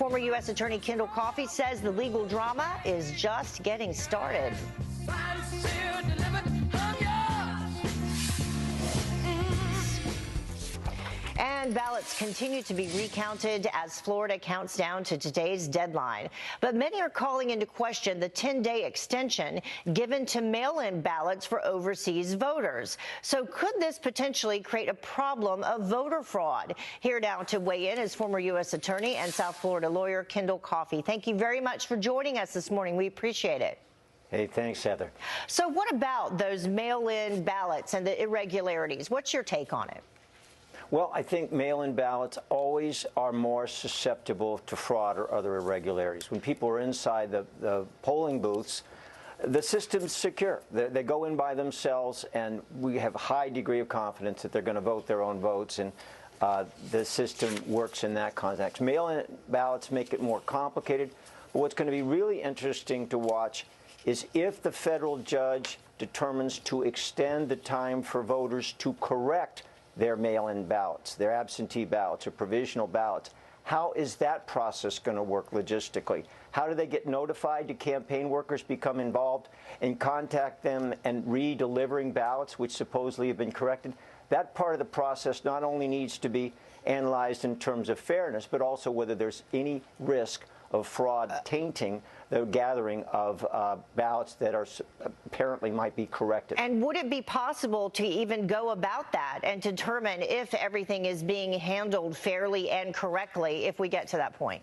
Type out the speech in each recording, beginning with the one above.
Former U.S. Attorney Kendall Coffey says the legal drama is just getting started. And ballots continue to be recounted as Florida counts down to today's deadline. But many are calling into question the 10-day extension given to mail-in ballots for overseas voters. So could this potentially create a problem of voter fraud? Here now to weigh in is former U.S. Attorney and South Florida lawyer Kendall Coffey. Thank you very much for joining us this morning. We appreciate it. Hey, thanks, Heather. So what about those mail-in ballots and the irregularities? What's your take on it? Well, I think mail-in ballots always are more susceptible to fraud or other irregularities. When people are inside the polling booths, the system's secure. They go in by themselves, and we have a high degree of confidence that they're going to vote their own votes, and the system works in that context. Mail-in ballots make it more complicated, but what's going to be really interesting to watch is if the federal judge determines to extend the time for voters to correct their mail-in ballots, their absentee ballots or provisional ballots. How is that process going to work logistically? How do they get notified? Do campaign workers become involved and contact them and re-delivering ballots which supposedly have been corrected? That part of the process not only needs to be analyzed in terms of fairness, but also whether there's any risk of fraud tainting the gathering of ballots that are apparently might be corrected. And would it be possible to even go about that and determine if everything is being handled fairly and correctly if we get to that point?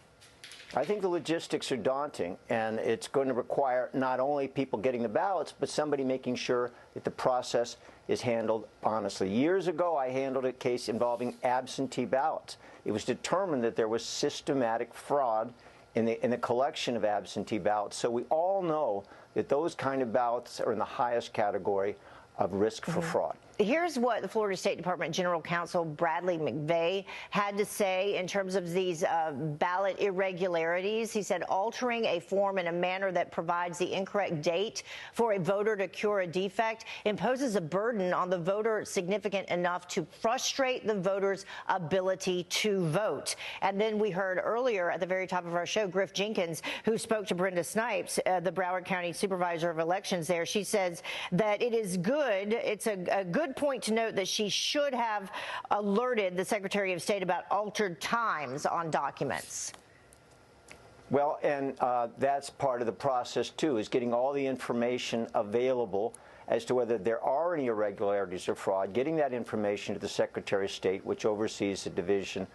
I think the logistics are daunting, and it's going to require not only people getting the ballots, but somebody making sure that the process is handled honestly. Years ago, I handled a case involving absentee ballots. It was determined that there was systematic fraud in the collection of absentee ballots. So we all know that those kind of ballots are in the highest category of risk for fraud. Here's what the Florida State Department General Counsel Bradley McVeigh had to say in terms of these ballot irregularities. He said altering a form in a manner that provides the incorrect date for a voter to cure a defect imposes a burden on the voter significant enough to frustrate the voter's ability to vote. And then we heard earlier at the very top of our show, Griff Jenkins, who spoke to Brenda Snipes, the Broward County Supervisor of Elections there. She says that it is good, it's a good point to note that she should have alerted the Secretary of State about altered times on documents. Well, and that's part of the process, too, is getting all the information available as to whether there are any irregularities or fraud, getting that information to the Secretary of State, which oversees the Division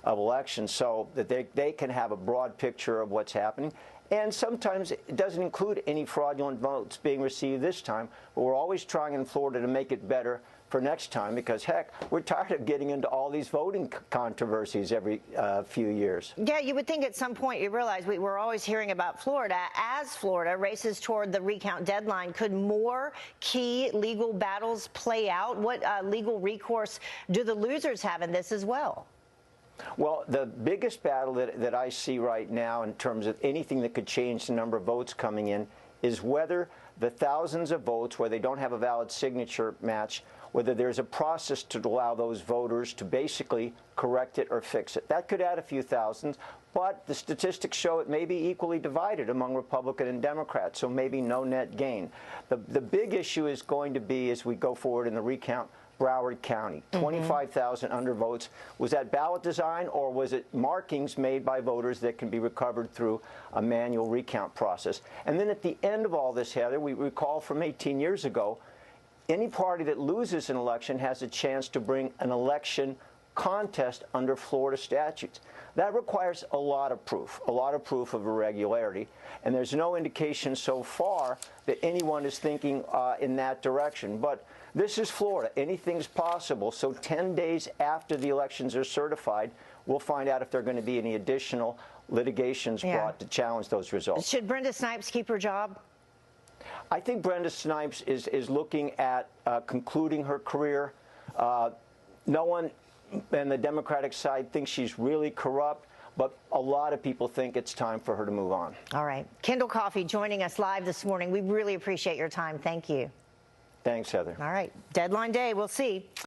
of Elections, so that they can have a broad picture of what's happening. And sometimes it doesn't include any fraudulent votes being received this time, but we're always trying in Florida to make it better for next time because, heck, we're tired of getting into all these voting controversies every few years. Yeah, you would think at some point you realize we're always hearing about Florida. As Florida races toward the recount deadline, could more key legal battles play out? What legal recourse do the losers have in this as well? Well, the biggest battle that I see right now in terms of anything that could change the number of votes coming in is whether the thousands of votes where they don't have a valid signature match, whether there's a process to allow those voters to basically correct it or fix it. That could add a few thousands, but the statistics show it may be equally divided among Republican and Democrats, so maybe no net gain. The big issue is going to be, as we go forward in the recount, Broward County, 25,000 undervotes. Was that ballot design, or was it markings made by voters that can be recovered through a manual recount process? And then at the end of all this, Heather, we recall from 18 years ago, any party that loses an election has a chance to bring an election contest under Florida statutes. That requires a lot of proof of irregularity, and there's no indication so far that anyone is thinking in that direction. But this is Florida. Anything's possible. So 10 days after the elections are certified, we'll find out if there are going to be any additional litigations brought to challenge those results. Should Brenda Snipes keep her job? I think Brenda Snipes is looking at concluding her career. No one on the Democratic side thinks she's really corrupt, but a lot of people think it's time for her to move on. All right. Kendall Coffey joining us live this morning. We really appreciate your time. Thank you. Thanks, Heather. All right. Deadline day. We'll see.